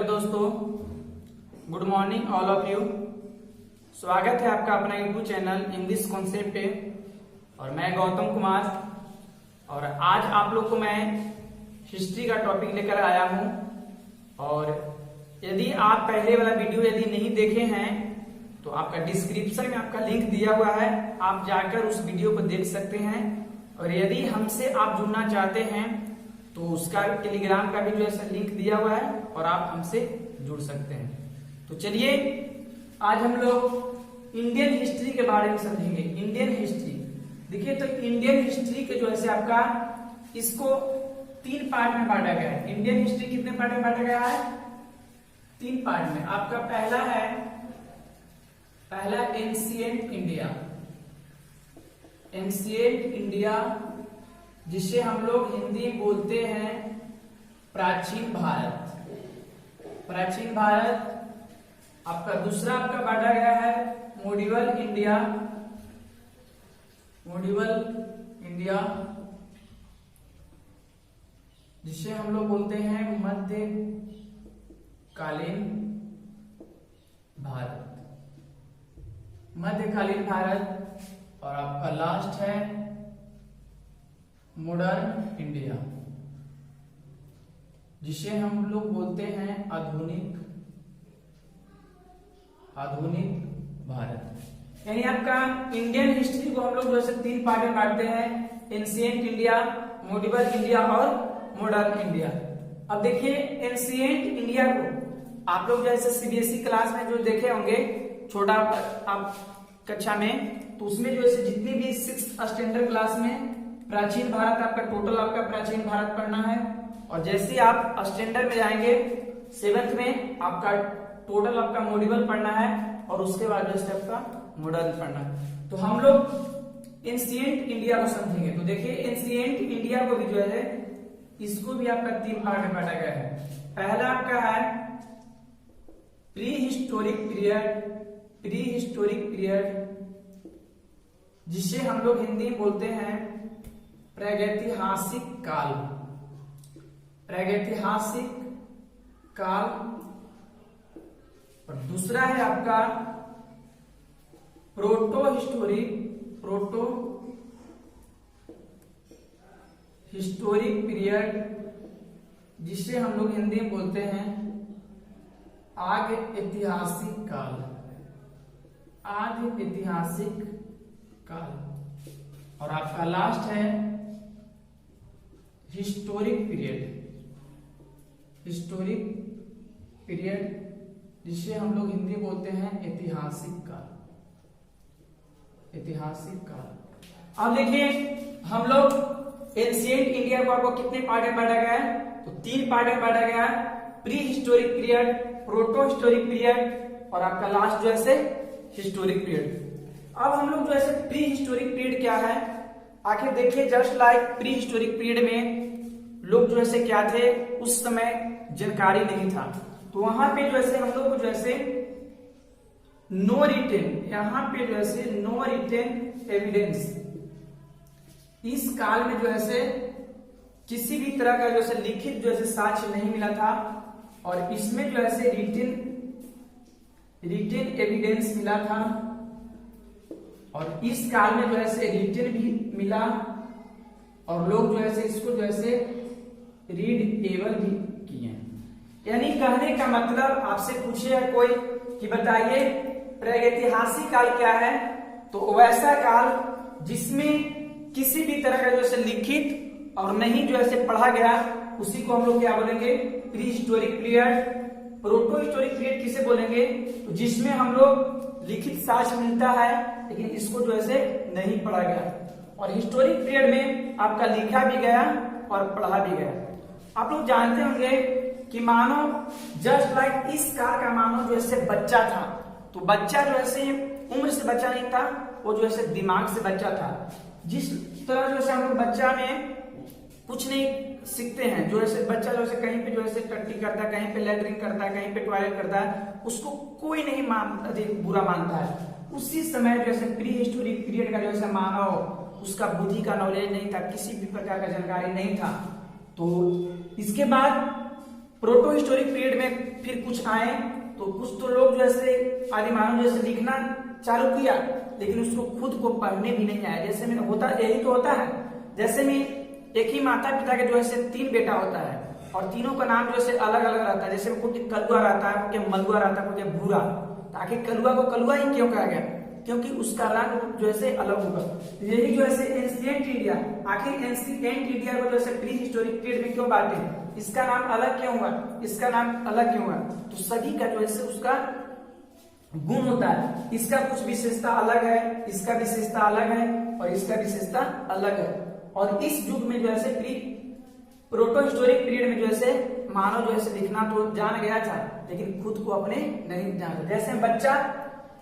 दोस्तों, good morning all of you. स्वागत है आपका अपना यूट्यूब चैनल इंग्लिश कॉन्सेप्ट पे। और मैं गौतम कुमार, और आज आप लोग को मैं हिस्ट्री का टॉपिक लेकर आया हूं। और यदि आप पहले वाला वीडियो यदि नहीं देखे हैं तो आपका डिस्क्रिप्शन में आपका लिंक दिया हुआ है, आप जाकर उस वीडियो को देख सकते हैं। और यदि हमसे आप जुड़ना चाहते हैं तो उसका टेलीग्राम का भी जो है लिंक दिया हुआ है और आप हमसे जुड़ सकते हैं। तो चलिए आज हम लोग इंडियन हिस्ट्री के बारे में समझेंगे। इंडियन हिस्ट्री देखिए, तो इंडियन हिस्ट्री के जो है आपका इसको 3 पार्ट में बांटा गया है। इंडियन हिस्ट्री कितने पार्ट में बांटा गया है? 3 पार्ट में। आपका पहला एंशिएंट इंडिया। एंशिएंट इंडिया जिसे हम लोग हिंदी बोलते हैं प्राचीन भारत। प्राचीन भारत। आपका दूसरा आपका बांटा गया है मोडिवल इंडिया। मोडिवल इंडिया जिसे हम लोग बोलते हैं मध्यकालीन भारत। मध्यकालीन भारत। और आपका लास्ट है मॉडर्न इंडिया जिसे हम लोग बोलते हैं आधुनिक भारत। यानी आपका इंडियन हिस्ट्री को हम लोग जो है 3 पार्ट में बांटते हैं, एंशिएंट इंडिया, मोडिवल इंडिया और मॉडर्न इंडिया। अब देखिए एंशिएंट इंडिया को आप लोग जैसे सीबीएसई क्लास में जो देखे होंगे छोटा आप कक्षा में, तो उसमें जो है जितनी भी 6th स्टैंडर्ड क्लास में प्राचीन भारत आपका टोटल आपका प्राचीन भारत पढ़ना है। और जैसे आप स्टैंडर्ड में जाएंगे 7th में आपका टोटल आपका मोडिवल पढ़ना है और उसके बाद जैसे आपका मॉडर्न पढ़ना है। तो हम लोग एंशिएंट इंडिया को समझेंगे। तो देखिए एंशिएंट इंडिया को भी जो है इसको भी आपका 3 पार्ट में बांटा गया है। पहला आपका है pre historic period. Pre historic period जिसे हम लोग हिंदी में बोलते हैं प्रागैतिहासिक काल। प्रागैतिहासिक काल। और दूसरा है आपका प्रोटो हिस्टोरिक पीरियड जिसे हम लोग हिंदी में बोलते हैं आग ऐतिहासिक काल। आग ऐतिहासिक काल। और आपका लास्ट है हिस्टोरिक पीरियड। हिस्टोरिक पीरियड जिसे हम लोग हिंदी बोलते हैं ऐतिहासिक काल। ऐतिहासिक काल। अब देखिए हम लोग एंशिएंट इंडिया को आपको कितने पार्ट में बांटा गया है? तो 3 पार्ट में बांटा गया है। Pre historic period, proto historic period और आपका लास्ट जो है हिस्टोरिक पीरियड। अब हम लोग जो है प्री हिस्टोरिक पीरियड क्या है, आखिर देखिए just like pre historic period में लोग जो है क्या थे, उस समय जानकारी नहीं था। तो वहां पे जो है हम लोग को जो है नो रिटेन, यहाँ पे जो है नो रिटेन एविडेंस। इस काल में जो है किसी भी तरह का जो है लिखित जो है साक्ष्य नहीं मिला था। और इसमें जो है रिटेन एविडेंस मिला था। और इस काल में जो है रिटेन भी मिला और लोग जो है इसको जो है रीडेबल भी किए। यानी कहने का मतलब आपसे पूछे कोई कि बताइए प्रागैतिहासिक काल क्या है, तो वैसा काल जिसमें किसी भी तरह का जो है लिखित और नहीं जो है पढ़ा गया, उसी को हम लोग क्या बोलेंगे? Pre historic period. Proto historic period किसे बोलेंगे? तो जिसमें हम लोग लिखित साक्ष्य मिलता है लेकिन इसको जो है नहीं पढ़ा गया। और हिस्टोरिक पीरियड में आपका लिखा भी गया और पढ़ा भी गया। आप लोग जानते होंगे कि मानो जस्ट लाइक इस काल का मानो जो है बच्चा था, तो बच्चा जो है उम्र से बच्चा नहीं था, वो जो है दिमाग से बच्चा था। जिस तरह जो है हम लोग बच्चा में कुछ नहीं सीखते हैं, जो है बच्चा जो है कहीं पे जो है टट्टी करता है, कहीं पे लैट्रिन करता है, कहीं पे टॉयलेट करता है, उसको कोई नहीं बुरा मानता है। उसी समय जो है प्री हिस्टोरिक पीरियड का जो है मानव, उसका बुद्धि का नॉलेज नहीं था, किसी भी प्रकार का जानकारी नहीं था। तो इसके बाद प्रोटो हिस्टोरिक पीरियड में फिर कुछ आए, तो कुछ तो लोग जैसे आदि मानव जैसे लिखना चालू किया, लेकिन उसको खुद को पढ़ने भी नहीं आया। जैसे में होता यही तो होता है, जैसे में एक ही माता पिता के जो है 3 बेटा होता है और तीनों का नाम जो है अलग अलग रहता है। जैसे कोई कलुआ रहता है, कोई मलुआ रहता है, कोई भूरा। ताकि कलुआ को कलुआ ही क्यों कहा गया? क्योंकि उसका रंग जो है अलग होगा। यही जो है एंशिएंट इंडिया, आखिर एंशिएंट इंडिया को जो है प्री हिस्टोरिक पीरियड में क्यों बांटे? इसका नाम अलग क्यों हुआ? इसका नाम अलग क्यों हुआ? तो सभी का जो है उसका गुण होता है। इसका कुछ विशेषता अलग है, इसका विशेषता अलग है और इसका विशेषता अलग है। और इस युग में जो है प्री प्रोटो हिस्टोरिक पीरियड में जो है मानव जो है लिखना तो जान गया था, लेकिन खुद को अपने नहीं जानता। जैसे बच्चा,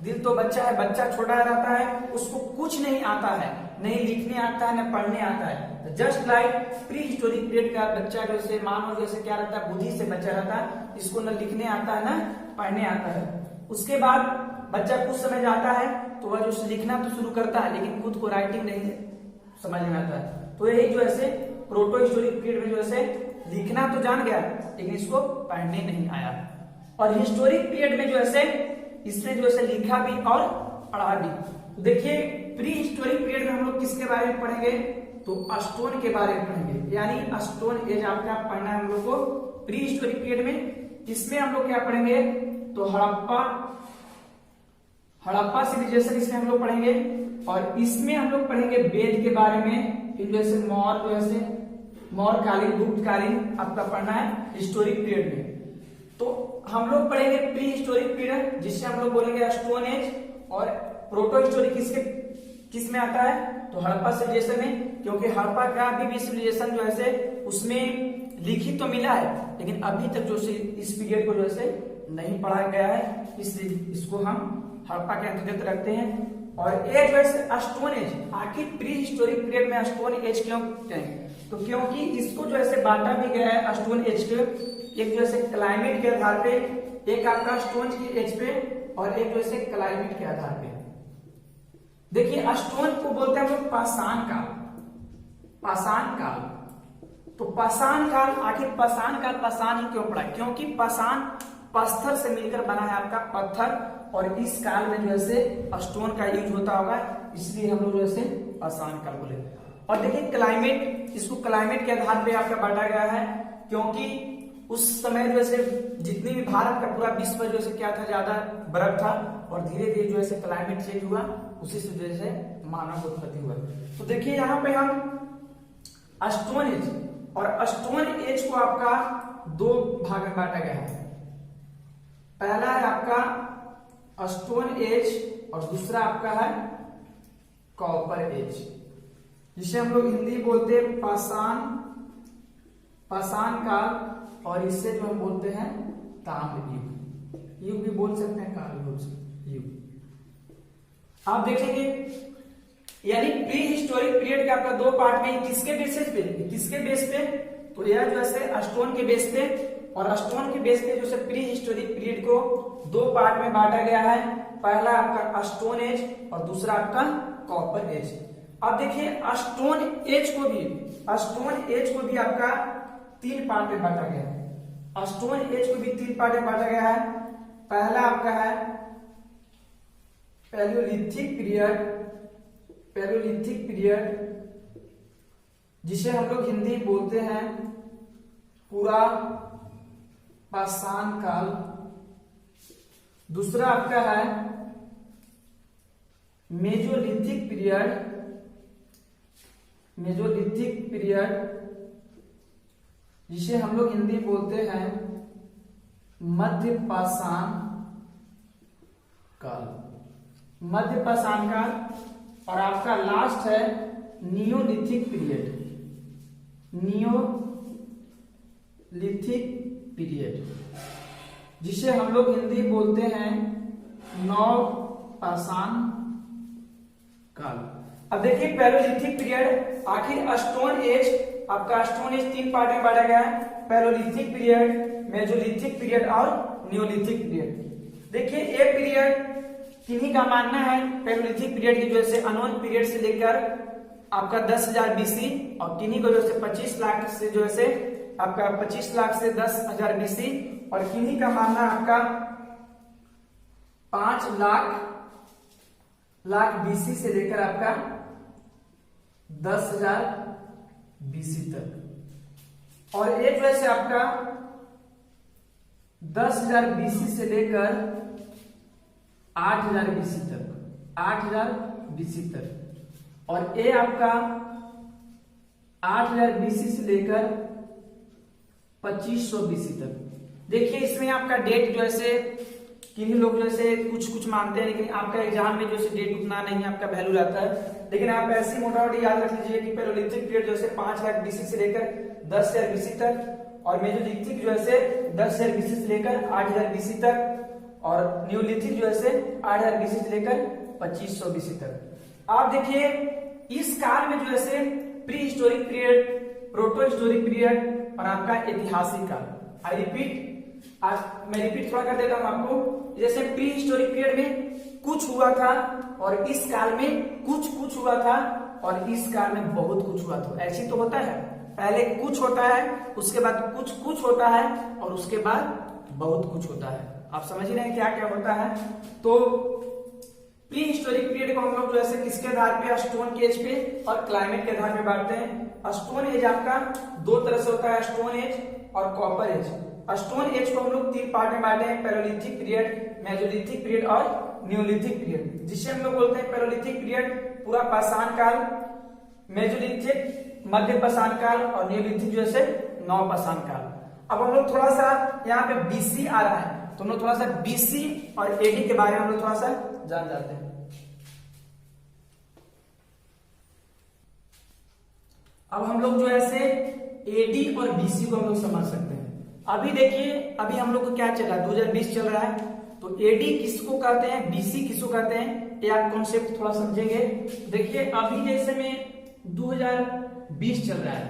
दिल तो बच्चा है, बच्चा छोटा रहता है, उसको कुछ नहीं आता है, नहीं लिखने आता है, न पढ़ने आता है। Just like pre historic period का बच्चा जैसे मानव जैसे क्या रहता है, बुद्धि से बच्चा रहता है, इसको न लिखने आता है न पढ़ने आता है। उसके बाद बच्चा कुछ समय जाता है तो वह जो लिखना तो शुरू करता है, लेकिन खुद को राइटिंग नहीं समझ में आता है। तो यही जो है प्रोटो हिस्टोरिक पीरियड में जो है लिखना तो जान गया, लेकिन इसको पढ़ने नहीं आया। और हिस्टोरिक पीरियड में जो है इसने जो है लिखा भी और पढ़ा भी। तो देखिए प्री हिस्टोरिक पीरियड में हम लोग किसके बारे में पढ़ेंगे? तो स्टोन के बारे में पढ़ेंगे, यानी स्टोन एज आपका पढ़ना है हम लोग को प्री हिस्टोरिक पीरियड में। इसमें हम लोग क्या पढ़ेंगे? तो हड़प्पा सिविलाइजेशन इसमें हम लोग पढ़ेंगे, और इसमें हम लोग पढ़ेंगे वेद के बारे में। फिर जैसे मौर्यकालीन, गुप्तकालीन आपका पढ़ना है हिस्टोरिक पीरियड में। तो हम लोग पढ़ेंगे प्री हिस्टोरिक पीरियड, जिससे हम लोग बोलेंगे स्टोन एज। और प्रोटो हिस्टोरिक किस में आता है? तो हड़प्पा सिविलाइजेशन में, क्योंकि हड़प्पा का भी सिविलाइजेशन जो है उसमें लिखित तो मिला है, लेकिन अभी तक जो इस पीरियड को जो है नहीं पढ़ा गया है, इसलिए इसको हम हड़प्पा के अंतर्गत रखते हैं। और एज जो है स्टोन एज, आखिर प्री हिस्टोरिक पीरियड में स्टोन एज क्यों कहेंगे? तो क्योंकि इसको जो है बांटा भी गया है स्टोन एज के, एक जो है क्लाइमेट के आधार पे, एक आपका स्टोन की एज पे और एक जो है क्लाइमेट के आधार पे। देखिए स्टोन को बोलते हैं हम लोग पाषाण काल। पाषाण काल, तो पाषाण काल, आखिर पाषाण काल पाषाण ही क्यों पड़ा? क्योंकि पाषाण पत्थर से मिलकर बना है आपका पत्थर, और इस काल में जो है स्टोन का यूज होता होगा, इसलिए हम लोग जो है पाषाण काल बोले। और देखिए क्लाइमेट, इसको क्लाइमेट के आधार पे आपका बांटा गया है, क्योंकि उस समय जो है जितनी भी भारत का पूरा विश्व जो है क्या था, ज्यादा बर्फ था, और धीरे धीरे जो है क्लाइमेट चेंज हुआ, उसी से जो है मानव उत्पत्ति हुआ। तो देखिए यहाँ पे हम स्टोन एज, और स्टोन एज को आपका 2 भाग में बांटा गया है। पहला है आपका स्टोन एज और दूसरा आपका है कॉपर एज, जिसे हम लोग हिंदी बोलते हैं पाषाण काल, और इससे जो हम बोलते हैं ताम्र युग। युग भी बोल सकते हैं, काल भी बोल सकते हैं, युग। आप देखेंगे यानी प्री हिस्टोरिक पीरियड का आपका 2 पार्ट में, किसके बेसिस पे? किसके बेस पे? तो यह जो है स्टोन के बेस पे, और स्टोन के बेस पे जो है प्री हिस्टोरिक पीरियड को 2 पार्ट में बांटा गया है। पहला आपका स्टोन एज और दूसरा आपका कॉपर एज। अब देखिए स्टोन एज को भी आपका 3 पार्ट में बांटा गया है। स्टोन एज को भी 3 पार्ट में बांटा गया है। पहला आपका है पैलियोलिथिक पीरियड, जिसे हम लोग हिंदी बोलते हैं पूरा पाषाण काल। दूसरा आपका है मेजोलिथिक पीरियड, जिसे हम लोग हिंदी बोलते हैं मध्य पाषाण काल। और आपका लास्ट है नियोलिथिक पीरियड, जिसे हम लोग हिंदी बोलते हैं नव पाषाण काल। अब देखिए पैलियोलिथिक पीरियड, आखिर स्टोन एज, आपका स्टोन एज 3 पार्ट में बांटा गया है, पैलियोलिथिक पीरियड, मेसोलिथिक पीरियड और नियोलिथिक पीरियड। देखिए ये पीरियड किन्हीं का मानना है, पैलियोलिथिक पीरियड की जो है अनोन पीरियड से लेकर आपका 10,000 BC, और किन्हीं को जो है 25 लाख से जो है आपका 25 लाख से 10,000 BC, और किन्हीं का मानना आपका 5 लाख BC से लेकर आपका 10,000 BC तक, और एक वैसे आपका 10,000 BC से लेकर 8,000 BC तक, 8,000 BC तक, और ए आपका 8,000 BC से लेकर 2500 BC तक। देखिए इसमें आपका डेट जो ऐसे किन्हीं लोग जैसे कुछ मानते हैं, लेकिन आपका एग्जाम में जो है डेट उतना नहीं आपका वैल्यू रहता है, लेकिन आप ऐसी मोटा मोटी याद रख लीजिए कि पैलोलिथिक पीरियड जो है 5 लाख BC से लेकर 10,000 BC तक, और मेसोलिथिक जो है 10,000 BC से लेकर 8,000 BC तक, और न्यूलिथिक जो है 8,000 BC से लेकर 2500 BC तक। आप देखिए इस काल में जो है pre historic period, proto historic period और आपका ऐतिहासिक काल। आई रिपीट, मैं रिपीट थोड़ा कर देता हूं आपको। जैसे प्री हिस्टोरिक पीरियड में कुछ हुआ था, और इस काल में कुछ हुआ था, और इस काल में बहुत कुछ हुआ था। ऐसी तो होता है, पहले कुछ होता है, उसके बाद कुछ होता है, और उसके बाद बहुत कुछ होता है। आप समझ ही रहे हैं क्या क्या होता है। तो प्री हिस्टोरिक पीरियड को हम लोग जो है किसके आधार पे, स्टोन एज पे और क्लाइमेट के आधार पे बांटते हैं। स्टोन एज आपका दो तरह से होता है, स्टोन एज और कॉपर एज। स्टोन एज को हम लोग 3 पार्ट में बांटे हैं, पैलोलिथिक पीरियड, मेसोलिथिक पीरियड और न्यूलिथिक पीरियड, जिसे हम लोग बोलते हैं पैलोलिथिक पीरियड पूरा पाषाण काल, मेसोलिथिक मध्य पाषाण काल, और न्यूलिथिक जो है नव पाषाण काल। अब हम लोग थोड़ा सा यहाँ पे BC आ रहा है, तो हम लोग थोड़ा सा BC और AD के बारे में हम लोग थोड़ा सा जान जाते हैं। अब हम लोग जो है AD और BC को हम लोग समझ सकते हैं। अभी देखिए, अभी हम लोग को क्या चल रहा है, 2020 चल रहा है, तो AD किसको कहते हैं, BC किसको कहते हैं, ये आप कॉन्सेप्ट थोड़ा समझेंगे। देखिए अभी जैसे में 2020 चल रहा है,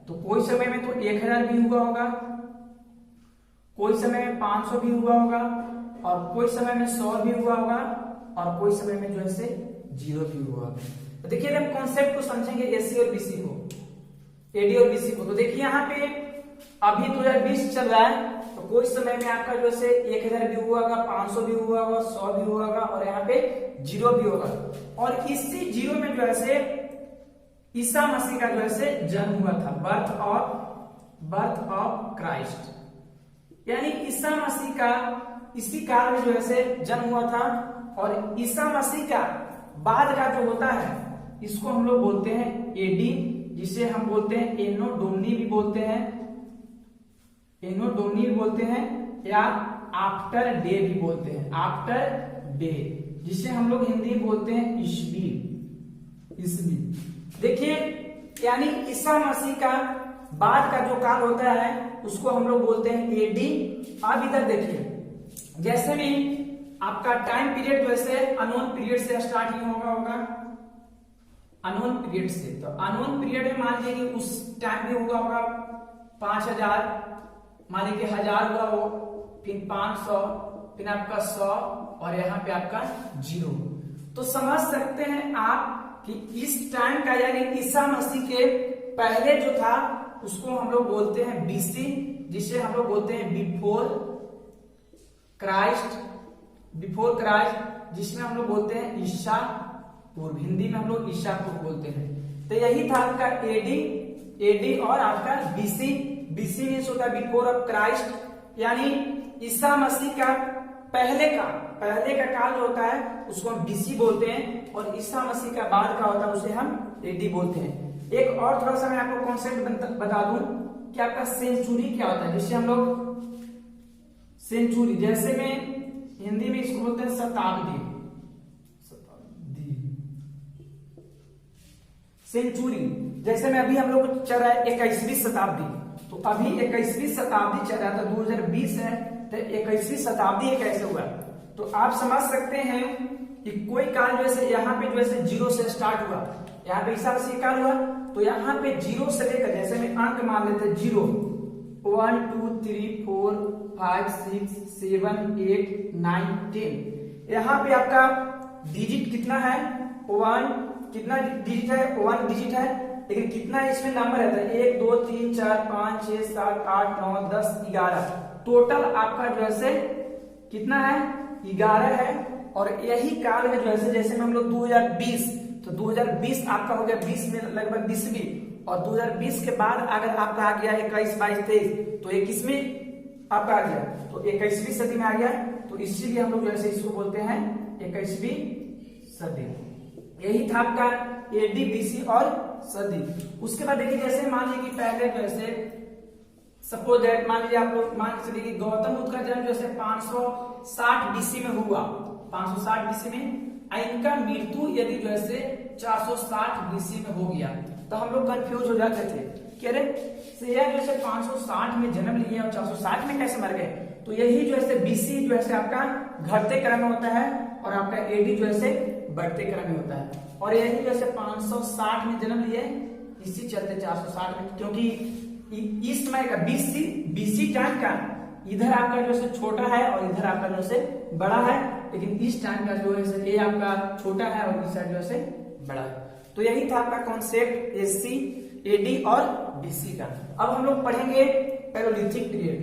तो कोई समय में तो 1000 भी हुआ होगा, कोई समय में 500 भी हुआ होगा, और कोई समय में 100 भी हुआ होगा, और कोई समय में जो है 0 भी हुआ होगा। तो देखिए हम कॉन्सेप्ट को समझेंगे AC और BC को, AD और BC को। तो देखिए यहाँ पे अभी 2020 चल रहा है, तो कोई समय में आपका जो है 1000 भी हुआ होगा, 500 भी हुआ होगा, 100 भी हुआ होगा, और यहाँ पे 0 भी होगा। और इसी 0 में जो है ईसा मसीह का जो है जन्म हुआ था, बर्थ ऑफ क्राइस्ट, यानी ईसा मसीह का इसी काल में जो है जन्म हुआ था। और ईसा मसीह का बाद का जो होता है, इसको हम लोग बोलते हैं AD, जिसे हम बोलते हैं एनो डोमनी भी बोलते हैं, एनो डोमनी भी बोलते हैं, या आफ्टर डे भी बोलते हैं, आफ्टर डे, जिसे हम लोग हिंदी में बोलते हैं ईसवी। देखिए यानी ईसा मसीह का बाद का जो काल होता है उसको हम लोग बोलते हैं AD। अब इधर देखिए, जैसे में आपका टाइम पीरियड जो है अनोन पीरियड से स्टार्ट ही होगा, अनोन पीरियड से। तो अनोन पीरियड में मान लीजिए कि उस टाइम भी हुआ होगा 5000, मान लीजिए 1000 हुआ हो, फिर 500, फिर आपका 100, और यहाँ पे आपका 0। तो समझ सकते हैं आप कि इस टाइम का यानी ईसा मसीह के पहले जो था उसको हम लोग बोलते हैं BC, जिसे हम लोग बोलते हैं बिफोर क्राइस्ट, जिसमें हम लोग बोलते हैं ईसा पूर्व, हिंदी में हम लोग ईसा पूर्व बोलते हैं। तो यही था आपका AD और आपका BC। BC मीन्स होता है बिफोर ऑफ क्राइस्ट, यानी ईसा मसीह का पहले का काल जो होता है उसको हम BC बोलते हैं, और ईसा मसीह का बाद का होता है उसे हम AD बोलते हैं। एक और थोड़ा सा मैं आपको कॉन्सेप्ट बता दूं कि आपका सेंचुरी क्या होता है, जिससे हम लोग सेंचुरी, जैसे में हिंदी में इसको बोलते हैं शताब्दी, सेंचुरी। जैसे में अभी हम लोग चल रहा है 21वीं शताब्दी, तो अभी 21वीं शताब्दी चल रहा था, 2020 है, तो 21वीं शताब्दी एक ऐसे हुआ। तो आप समझ सकते हैं कि कोई काल जैसे यहाँ पे जो है 0 से स्टार्ट हुआ, यहाँ पे ईसा मसीह काल हुआ, तो यहाँ पे 0 से लेकर, जैसे में अंक मान लेते हैं 0, 1 2 3 4 5 6 7 8 9 10। यहाँ पे आपका डिजिट कितना है, 1, कितना डिजिट है, 1 डिजिट है, लेकिन कितना इसमें नंबर रहता है, 1 2 3 4 5 6 7 8 9 10 11, टोटल आपका जो है कितना है, 11 है। और यही काल में जो है जैसे हम लोग 2020, तो 2020 आपका हो गया 20 में लगभग 20वीं, और 2020 के बाद अगर आपका आ गया 21 22 23, तो 21वीं आपका आ गया, तो 21वीं सदी में आ गया, तो इसीलिए हम लोग जैसे इसको बोलते हैं 21वीं सदी। यही था आपका एडी बीसी और सदी। उसके बाद देखिए जैसे मान लीजिए कि पहले जैसे सपोज दैट मान लीजिए आप लोग मान के चलिए कि गौतम बुद्ध का जन्म जैसे 560 बीसी में हुआ, 560 बीसी में, इनका मृत्यु यदि जैसे 460 बीसी में हो गया, तो हम लोग कंफ्यूज हो जाते थे कि अरे जैसे 560 में जन्म लिए और 460 में कैसे मर गए। तो यही जो है बीसी जो है आपका घटते क्रम में होता है, और आपका एडी जो है बढ़ते क्रम में होता है। और यही जैसे 560 में जन्म लिए, इसी चलते 460 में, क्योंकि इस समय का बीसी टाइम का इधर आपका जो है छोटा है और इधर आपका जो है बड़ा है, लेकिन इस टाइम का जो है ए आपका छोटा है और इस साइड जो है बड़ा है। तो यही था आपका कॉन्सेप्ट एससी, एडी और बीसी का। अब हम लोग पढ़ेंगे पैरोलिथिक पीरियड।